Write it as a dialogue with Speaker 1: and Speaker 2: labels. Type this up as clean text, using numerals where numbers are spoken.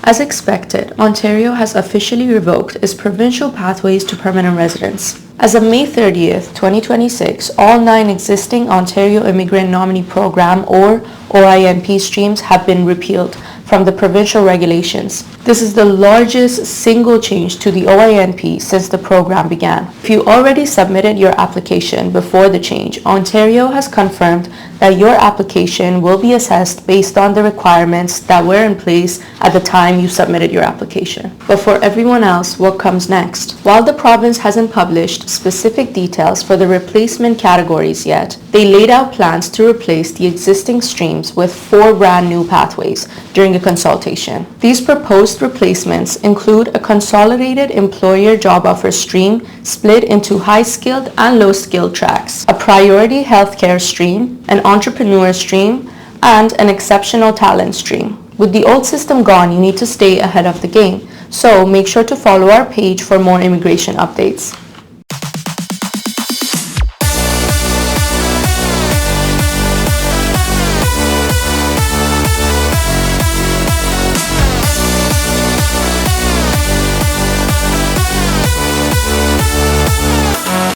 Speaker 1: As expected, Ontario has officially revoked its provincial pathways to permanent residence. As of May 30th, 2026, all 9 existing Ontario Immigrant Nominee Program or OINP streams have been repealed from the provincial regulations. This is the largest single change to the OINP since the program began. If you already submitted your application before the change, Ontario has confirmed that your application will be assessed based on the requirements that were in place at the time you submitted your application. But for everyone else, what comes next? While the province hasn't published specific details for the replacement categories yet, they laid out plans to replace the existing streams with 4 brand new pathways during a consultation. These proposed replacements include a Consolidated Employer Job Offer stream split into high-skilled and low-skilled tracks, a priority healthcare stream, an entrepreneur stream, and an exceptional talent stream. With the old system gone, you need to stay ahead of the game, so make sure to follow our page for more immigration updates.